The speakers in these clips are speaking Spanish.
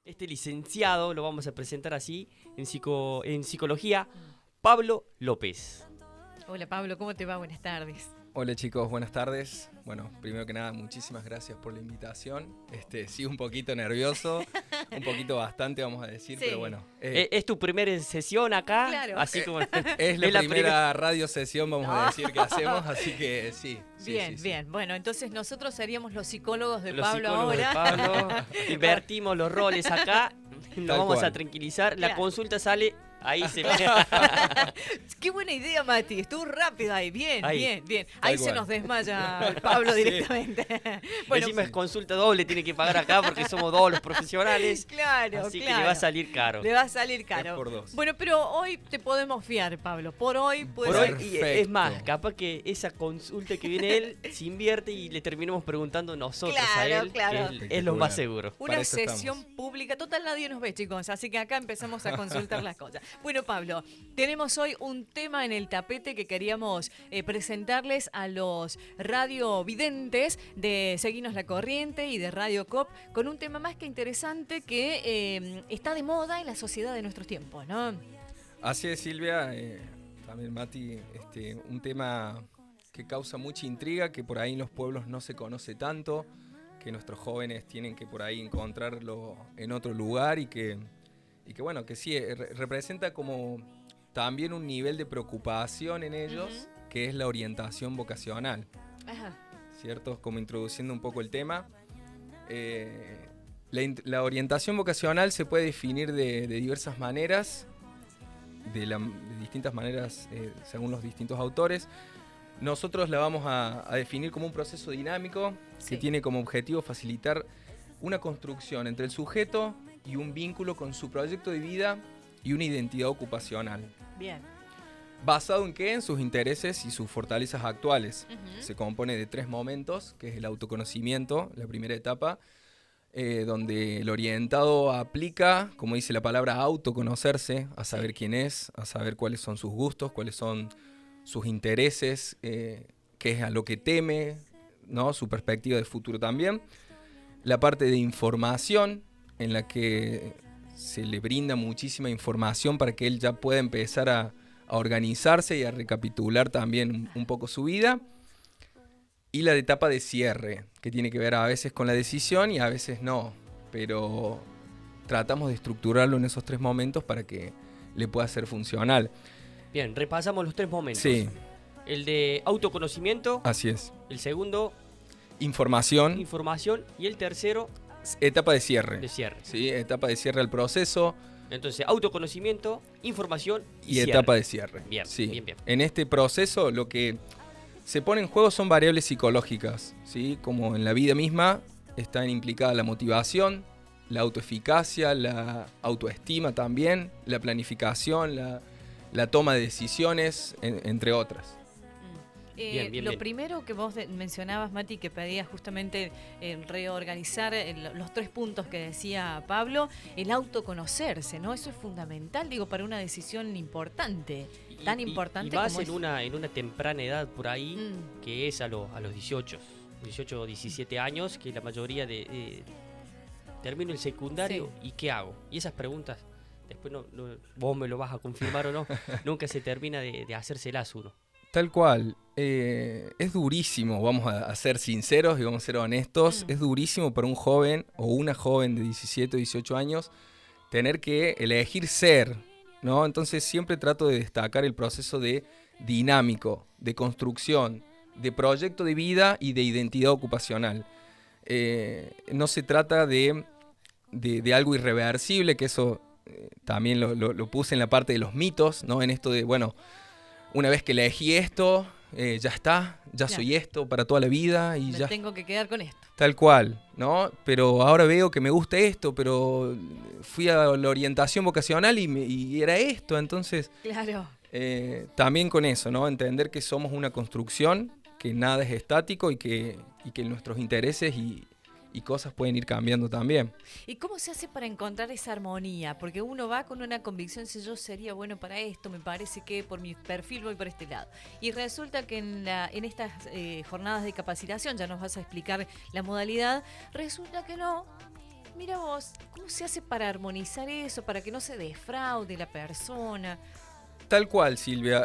este licenciado, lo vamos a presentar así, en psicología, Pablo López. Hola Pablo, ¿cómo te va? Buenas tardes. Hola chicos, buenas tardes. Bueno, primero que nada, muchísimas gracias por la invitación. Sí, un poquito nervioso, un poquito bastante, vamos a decir, Sí. pero bueno. Es tu primera sesión acá, Claro. así como... Es la primera radio sesión, vamos a decir, que hacemos, así que sí. Bien, sí. bien. Bueno, entonces nosotros seríamos los psicólogos de Los Pablo psicólogos de ahora. Pablo, invertimos los roles acá, nos Tal vamos cual. a tranquilizar, la Claro. consulta sale, ahí se ve. Qué buena idea, Mati. Estuvo rápido ahí. Bien, Ahí. bien, bien. Ahí Tal se cual. nos desmaya Pablo Sí. directamente. Bueno, Encima es consulta doble, tiene que pagar acá porque somos dos los profesionales, claro, así que claro. le va a salir caro. Le va a salir caro. Es por dos. Bueno, pero hoy te podemos fiar, Pablo. Por hoy puede Por ser. hoy, y Perfecto. es más, capaz que esa consulta que viene él se invierte y le terminemos preguntando nosotros a Claro, él, claro. que es lo más seguro. Una Para eso sesión estamos. pública. Total, nadie nos ve, chicos. Así que acá empezamos a consultar las cosas. Bueno, Pablo, tenemos hoy un tema en el tapete que queríamos presentarles a los radiovidentes de Seguinos la Corriente y de Radio Cop con un tema más que interesante que está de moda en la sociedad de nuestros tiempos, ¿no? Así es, Silvia, también Mati, un tema que causa mucha intriga, que por ahí en los pueblos no se conoce tanto, que nuestros jóvenes tienen que por ahí encontrarlo en otro lugar y que bueno, que sí, representa como también un nivel de preocupación en ellos, que es la orientación vocacional, Ajá. ¿cierto? Como introduciendo un poco el tema. La orientación vocacional se puede definir de diversas maneras, de distintas maneras según los distintos autores. Nosotros la vamos a definir como un proceso dinámico Sí. que tiene como objetivo facilitar una construcción entre el sujeto y un vínculo con su proyecto de vida y una identidad ocupacional. Bien. ¿Basado en qué? En sus intereses y sus fortalezas actuales. Ujú. Se compone de 3 momentos, que es el autoconocimiento, la primera etapa, donde el orientado aplica, como dice la palabra, a autoconocerse, a saber quién es, a saber cuáles son sus gustos, cuáles son sus intereses, qué es a lo que teme, ¿no? Su perspectiva de futuro también. La parte de información, en la que se le brinda muchísima información para que él ya pueda empezar a organizarse y a recapitular también un poco su vida. Y la etapa de cierre, que tiene que ver a veces con la decisión y a veces no, pero tratamos de estructurarlo en esos 3 momentos para que le pueda ser funcional. Bien, repasamos los 3 momentos. Sí, El de autoconocimiento, así es. el segundo, Información, información, y el tercero, etapa de cierre. de cierre. Sí, etapa de cierre al proceso Entonces, autoconocimiento, información y y cierre. etapa de cierre. Bien, Sí. bien, bien. En este proceso lo que se pone en juego son variables psicológicas, ¿sí? Como en la vida misma está implicada la motivación, la autoeficacia, la autoestima también, la planificación, la toma de decisiones, entre otras. Bien, bien, Lo bien. primero que vos mencionabas, Mati, que pedías justamente reorganizar los 3 puntos que decía Pablo, el autoconocerse, ¿no? Eso es fundamental, digo, para una decisión importante, tan importante y más como en una temprana edad por ahí, Mm. que es a los 18 o 17 años, que la mayoría termino el secundario y ¿qué hago? Y esas preguntas, después vos me lo vas a confirmar o no, nunca se termina de hacérselas uno. Tal cual. Es durísimo, vamos a ser sinceros y vamos a ser honestos, es durísimo para un joven o una joven de 17 o 18 años tener que elegir ser, ¿no? Entonces siempre trato de destacar el proceso de dinámico, de construcción, de proyecto de vida y de identidad ocupacional. No se trata de algo irreversible, que eso también lo puse en la parte de los mitos, ¿no? En esto de, bueno, una vez que elegí esto, ya está, ya soy esto para toda la vida y me ya. tengo que quedar con esto. Tal cual, ¿no? Pero ahora veo que me gusta esto, pero fui a la orientación vocacional y era esto, entonces Claro. también con eso, ¿no? Entender que somos una construcción, que nada es estático y que nuestros intereses y cosas pueden ir cambiando también. ¿Y cómo se hace para encontrar esa armonía? Porque uno va con una convicción, si yo sería bueno para esto, me parece que por mi perfil voy por este lado. Y resulta que en estas jornadas de capacitación, ya nos vas a explicar la modalidad, resulta que no Mira vos, ¿cómo se hace para armonizar eso, para que no se defraude la persona? Tal cual, Silvia.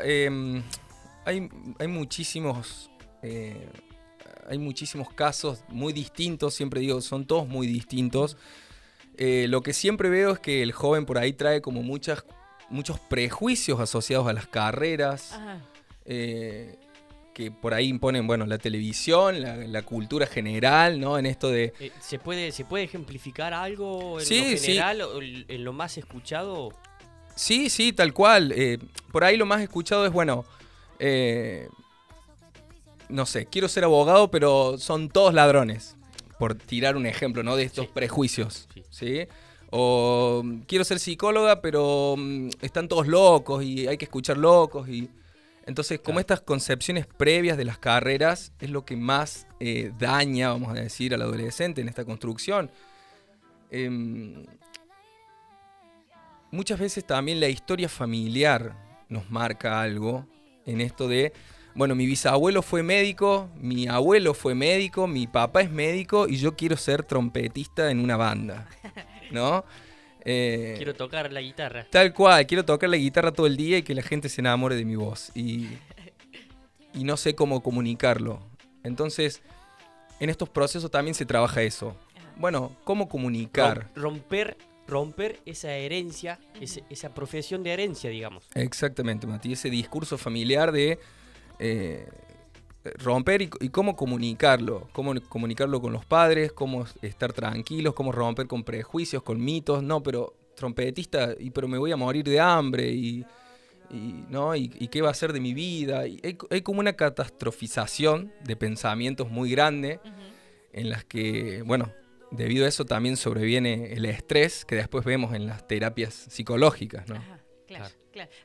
Hay muchísimos... hay muchísimos casos muy distintos, siempre digo, son todos muy distintos. Lo que siempre veo es que el joven por ahí trae como muchos prejuicios asociados a las carreras, que por ahí imponen, bueno, la televisión, la cultura general, ¿no? En esto de... ¿Se puede ejemplificar algo en Sí, lo sí. general o en lo más escuchado? Sí, sí, tal cual. Por ahí lo más escuchado es, bueno, no sé, quiero ser abogado, pero son todos ladrones. Por tirar un ejemplo, ¿no? De estos prejuicios, ¿sí? O quiero ser psicóloga, pero están todos locos y hay que escuchar locos. Y entonces, como estas concepciones previas de las carreras es lo que más daña, vamos a decir, al adolescente en esta construcción. Muchas veces también la historia familiar nos marca algo en esto de... Bueno, mi bisabuelo fue médico, mi abuelo fue médico, mi papá es médico y yo quiero ser trompetista en una banda, ¿no? Quiero tocar la guitarra. Tal cual, quiero tocar la guitarra todo el día y que la gente se enamore de mi voz. Y no sé cómo comunicarlo. Entonces, en estos procesos también se trabaja eso. Bueno, ¿cómo comunicar? Romper esa herencia, esa profesión de herencia, digamos. Exactamente, Mati, ese discurso familiar de... romper y cómo comunicarlo con los padres, cómo estar tranquilos, cómo romper con prejuicios, con mitos, no, pero trompetista, pero me voy a morir de hambre ¿no? y qué va a ser de mi vida. Y hay como una catastrofización de pensamientos muy grande en las que, bueno, debido a eso también sobreviene el estrés que después vemos en las terapias psicológicas, ¿no? Ajá, claro.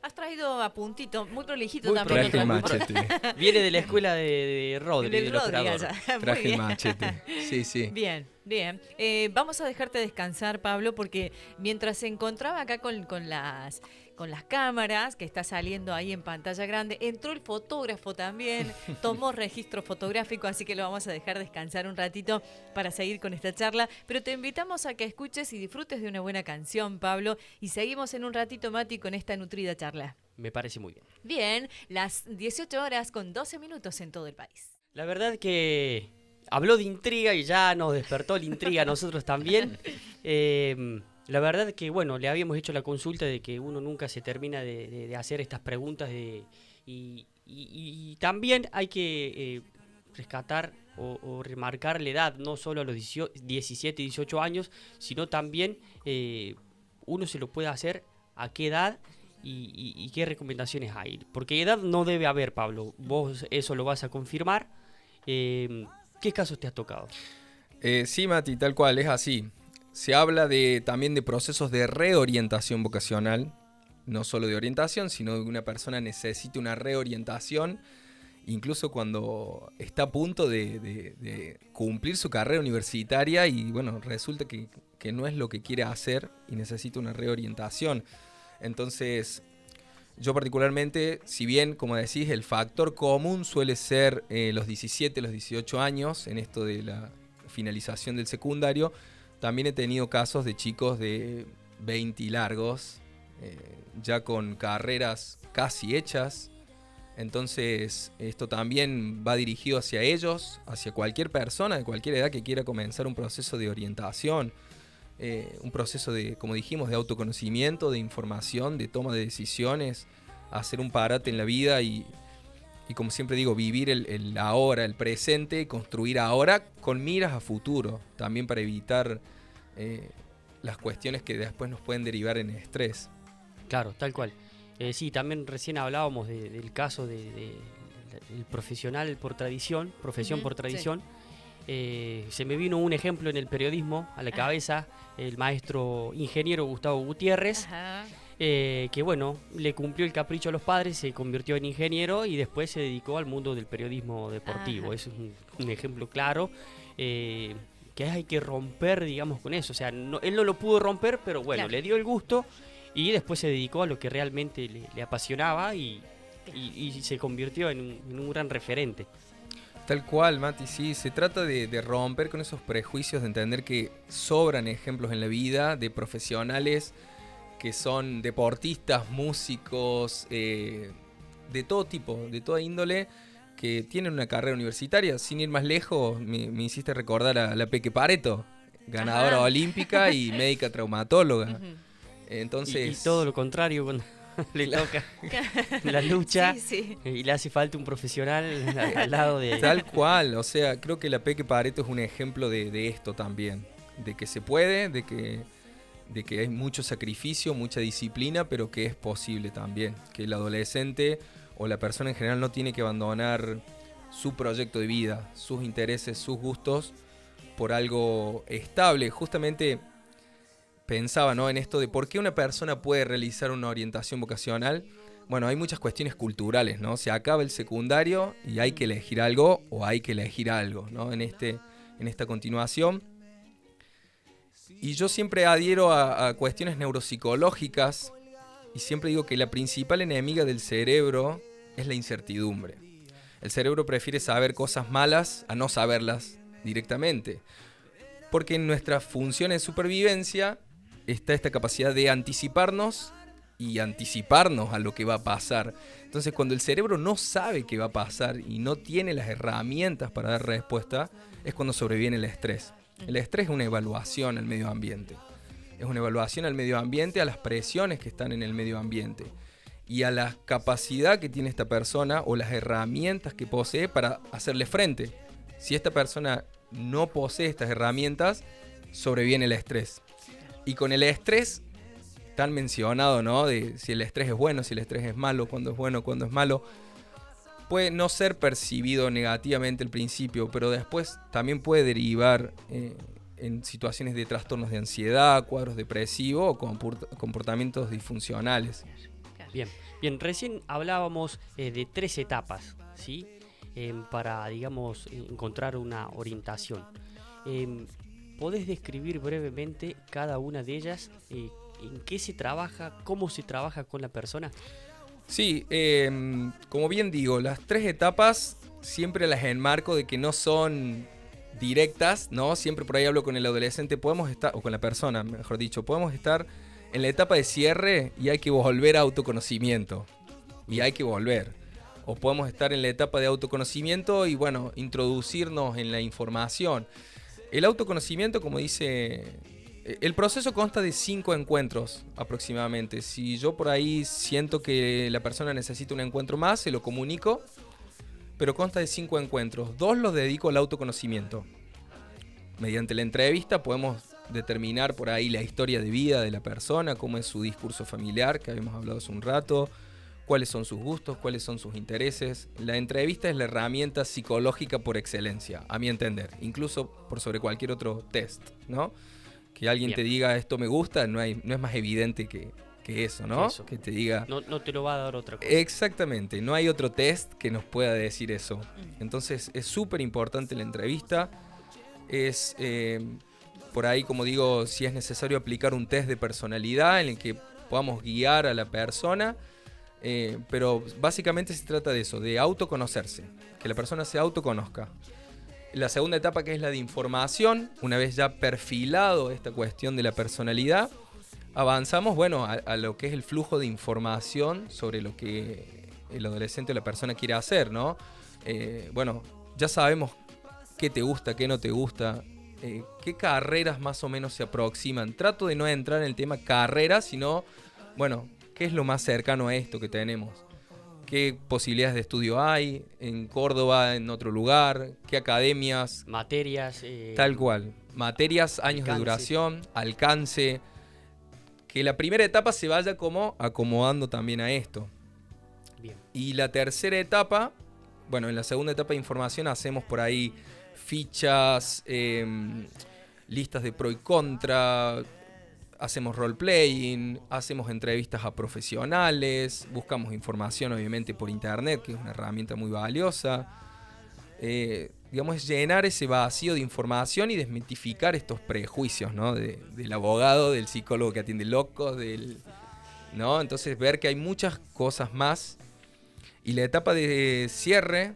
Has traído a puntito, muy prolijito Muy también. traje el machete. Viene de la escuela de Rodri, Del del Rodri, operador. allá. Muy Traje el bien. machete. Sí, sí. Bien. Vamos a dejarte descansar, Pablo, porque mientras se encontraba acá con las cámaras, que está saliendo ahí en pantalla grande, entró el fotógrafo también, tomó registro fotográfico, así que lo vamos a dejar descansar un ratito para seguir con esta charla. Pero te invitamos a que escuches y disfrutes de una buena canción, Pablo, y seguimos en un ratito, Mati, con esta nutrida charla. Me parece muy bien. Bien, las 18 horas con 12 minutos en todo el país. La verdad que habló de intriga y ya nos despertó la intriga a nosotros también. La verdad que, bueno, le habíamos hecho la consulta de que uno nunca se termina de hacer estas preguntas y también hay que rescatar o remarcar la edad, no solo a los 17, 18 años, sino también uno se lo puede hacer a qué edad y qué recomendaciones hay. Porque edad no debe haber, Pablo. Vos eso lo vas a confirmar. ¿Qué casos te has tocado? Sí, Mati, tal cual, es así. Se habla también de procesos de reorientación vocacional, no solo de orientación, sino de que una persona necesite una reorientación, incluso cuando está a punto de cumplir su carrera universitaria y bueno, resulta que no es lo que quiere hacer y necesita una reorientación. Entonces, yo particularmente, si bien, como decís, el factor común suele ser los 17, los 18 años en esto de la finalización del secundario, también he tenido casos de chicos de 20 y largos, ya con carreras casi hechas. Entonces, esto también va dirigido hacia ellos, hacia cualquier persona de cualquier edad que quiera comenzar un proceso de orientación, un proceso de, como dijimos, de autoconocimiento, de información, de toma de decisiones, hacer un parate en la vida y como siempre digo, vivir el ahora, el presente, construir ahora con miras a futuro, también para evitar las cuestiones que después nos pueden derivar en estrés. Claro, tal cual. Sí, también recién hablábamos del caso del profesional por tradición, profesión por tradición. Sí. Se me vino un ejemplo en el periodismo a la cabeza, el maestro ingeniero Gustavo Gutiérrez. Ajá. Que bueno, le cumplió el capricho a los padres, se convirtió en ingeniero y después se dedicó al mundo del periodismo deportivo. Ajá. Eso es un ejemplo claro, que hay que romper, digamos, con eso. O sea, él no lo pudo romper, pero bueno, claro, le dio el gusto y después se dedicó a lo que realmente le apasionaba y se convirtió en un gran referente. Tal cual, Mati, sí. Se trata de romper con esos prejuicios, de entender que sobran ejemplos en la vida de profesionales que son deportistas, músicos, de todo tipo, de toda índole, que tienen una carrera universitaria. Sin ir más lejos, me hiciste recordar a la Peque Pareto, ganadora olímpica y médica traumatóloga. Entonces, y todo lo contrario cuando le toca la lucha Sí. y le hace falta un profesional al lado de... tal cual, o sea, creo que la Peque Pareto es un ejemplo de esto también, de que se puede, de que hay mucho sacrificio, mucha disciplina, pero que es posible también, que el adolescente o la persona en general no tiene que abandonar su proyecto de vida, sus intereses, sus gustos por algo estable. Justamente pensaba, ¿no?, en esto de por qué una persona puede realizar una orientación vocacional. Bueno, hay muchas cuestiones culturales, ¿no? Se acaba el secundario y hay que elegir algo o hay que elegir algo, ¿no? En esta continuación. Y yo siempre adhiero a cuestiones neuropsicológicas y siempre digo que la principal enemiga del cerebro es la incertidumbre. El cerebro prefiere saber cosas malas a no saberlas directamente, porque en nuestra función de supervivencia está esta capacidad de anticiparnos y anticiparnos a lo que va a pasar. Entonces, cuando el cerebro no sabe qué va a pasar y no tiene las herramientas para dar respuesta, es cuando sobreviene el estrés. El estrés es una evaluación al medio ambiente. Es una evaluación al medio ambiente, a las presiones que están en el medio ambiente y a la capacidad que tiene esta persona o las herramientas que posee para hacerle frente. Si esta persona no posee estas herramientas, sobreviene el estrés. Y con el estrés, tan mencionado, ¿no?, de si el estrés es bueno, si el estrés es malo, cuándo es bueno, cuándo es malo, puede no ser percibido negativamente al principio, pero después también puede derivar en situaciones de trastornos de ansiedad, cuadros depresivos o comportamientos disfuncionales. Bien, recién hablábamos de 3 etapas, ¿sí? Para, digamos, encontrar una orientación. ¿Podés describir brevemente cada una de ellas? ¿En qué se trabaja? ¿Cómo se trabaja con la persona? Sí, como bien digo, las 3 etapas siempre las enmarco de que no son directas, ¿no? Siempre por ahí hablo con el adolescente, podemos estar, o con la persona, mejor dicho, podemos estar en la etapa de cierre y hay que volver a autoconocimiento. Y hay que volver. O podemos estar en la etapa de autoconocimiento y, bueno, introducirnos en la información. El autoconocimiento, como dice, el proceso consta de 5 encuentros aproximadamente. Si yo por ahí siento que la persona necesita un encuentro más, se lo comunico, pero consta de 5 encuentros. 2 los dedico al autoconocimiento. Mediante la entrevista podemos determinar por ahí la historia de vida de la persona, cómo es su discurso familiar, que habíamos hablado hace un rato, cuáles son sus gustos, cuáles son sus intereses. La entrevista es la herramienta psicológica por excelencia, a mi entender, incluso por sobre cualquier otro test, ¿no? Que alguien te diga esto me gusta, no es más evidente que eso, ¿no? Eso. Que te diga... No te lo va a dar otra cosa. Exactamente, no hay otro test que nos pueda decir eso. Entonces es súper importante la entrevista. Es, por ahí, como digo, si es necesario aplicar un test de personalidad en el que podamos guiar a la persona. Pero básicamente se trata de eso, de autoconocerse, que la persona se autoconozca. La segunda etapa, que es la de información, una vez ya perfilado esta cuestión de la personalidad, avanzamos, bueno, a lo que es el flujo de información sobre lo que el adolescente o la persona quiere hacer, ¿no? Bueno, ya sabemos qué te gusta, qué no te gusta, qué carreras más o menos se aproximan. Trato de no entrar en el tema carreras, sino, bueno, ¿qué es lo más cercano a esto que tenemos? ¿Qué posibilidades de estudio hay en Córdoba, en otro lugar? ¿Qué academias? Materias. Tal cual. Materias, años de duración, alcance. Que la primera etapa se vaya como acomodando también a esto. Bien. Y la tercera etapa, bueno, en la segunda etapa de información hacemos por ahí fichas, listas de pro y contra. Hacemos role-playing, hacemos entrevistas a profesionales, buscamos información obviamente por internet, que es una herramienta muy valiosa. Digamos, es llenar ese vacío de información y desmitificar estos prejuicios, ¿no? Del abogado, del psicólogo que atiende locos, ¿no? Entonces ver que hay muchas cosas más. Y la etapa de cierre,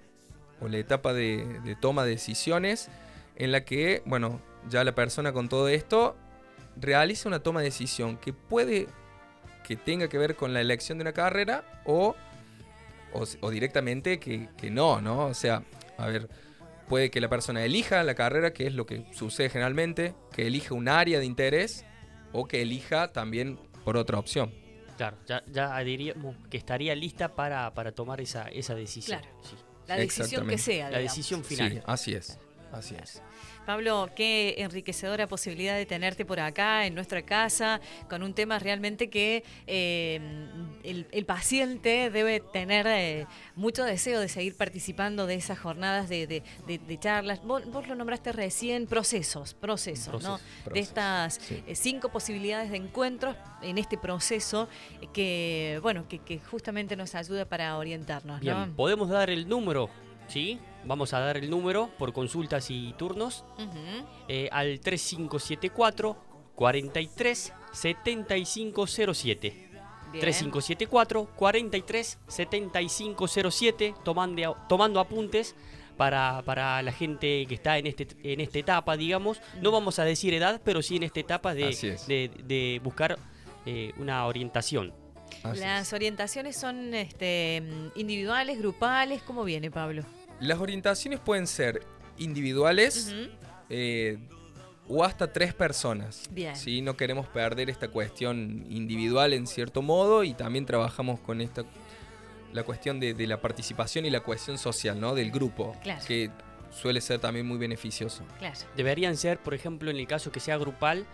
o la etapa de toma de decisiones en la que, bueno, ya la persona con todo esto realiza una toma de decisión que puede que tenga que ver con la elección de una carrera o directamente que no, ¿no? O sea, a ver, puede que la persona elija la carrera, que es lo que sucede generalmente, que elija un área de interés o que elija también por otra opción. Claro, ya diríamos que estaría lista para tomar esa decisión. Claro. Sí. La decisión que sea, La digamos. decisión final. Sí, así es, así es. Pablo, qué enriquecedora posibilidad de tenerte por acá, en nuestra casa, con un tema realmente que el paciente debe tener mucho deseo de seguir participando de esas jornadas de charlas. Vos lo nombraste recién, procesos, ¿no? De estas 5 posibilidades de encuentros en este proceso que justamente nos ayuda para orientarnos, Bien, ¿no? podemos dar el número, ¿sí? Vamos a dar el número por consultas y turnos al 3574 43 7507. 3574 43 7507, tomando apuntes para la gente que está en esta etapa, digamos. No vamos a decir edad, pero sí en esta etapa de buscar una orientación. Las orientaciones son individuales, grupales, ¿cómo viene, Pablo? Las orientaciones pueden ser individuales o hasta 3 personas. Bien. ¿Sí? No queremos perder esta cuestión individual en cierto modo y también trabajamos con la cuestión de la participación y la cohesión social, ¿no? Del grupo, claro, que suele ser también muy beneficioso. Claro. Deberían ser, por ejemplo, en el caso que sea grupal,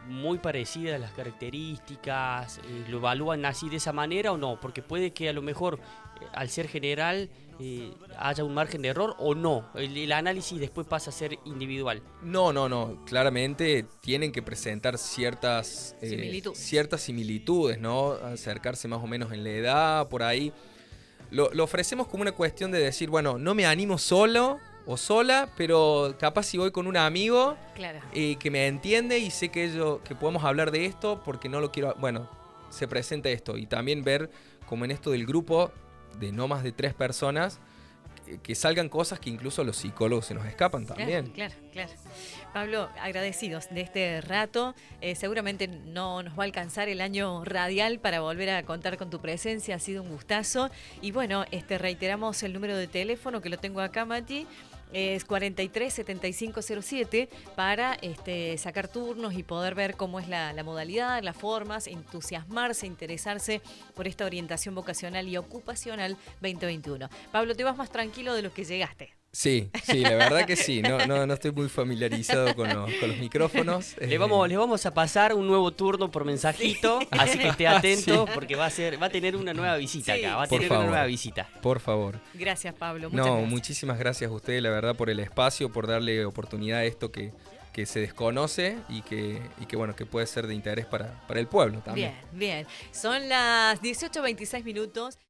muy parecidas las características. ¿Lo evalúan así de esa manera o no? Porque puede que a lo mejor, al ser general, haya un margen de error o no. El análisis después pasa a ser individual. No. Claramente tienen que presentar ciertas similitudes, ¿no? Acercarse más o menos en la edad, por ahí. Lo ofrecemos como una cuestión de decir, bueno, no me animo solo o sola, pero capaz si voy con un amigo Claro. Que me entiende y sé que podemos hablar de esto porque no lo quiero... Bueno, se presenta esto y también ver como en esto del grupo de no más de 3 personas que salgan cosas que incluso a los psicólogos se nos escapan también. Claro. Pablo, agradecidos de este rato. Seguramente no nos va a alcanzar el año radial para volver a contar con tu presencia. Ha sido un gustazo. Y bueno, reiteramos el número de teléfono que lo tengo acá, Mati. Es 43-7507 para sacar turnos y poder ver cómo es la modalidad, las formas, entusiasmarse, interesarse por esta orientación vocacional y ocupacional 2021. Pablo, te vas más tranquilo de lo que llegaste. Sí, la verdad que sí. No estoy muy familiarizado con los micrófonos. Les vamos a pasar un nuevo turno por mensajito, así que esté atento porque va a tener una nueva visita acá. Va a tener una nueva visita. Por favor. Gracias, Pablo. Muchas gracias. Muchísimas gracias a ustedes, la verdad, por el espacio, por darle oportunidad a esto que se desconoce y que puede ser de interés para el pueblo también. Bien. Son las 18:26 minutos.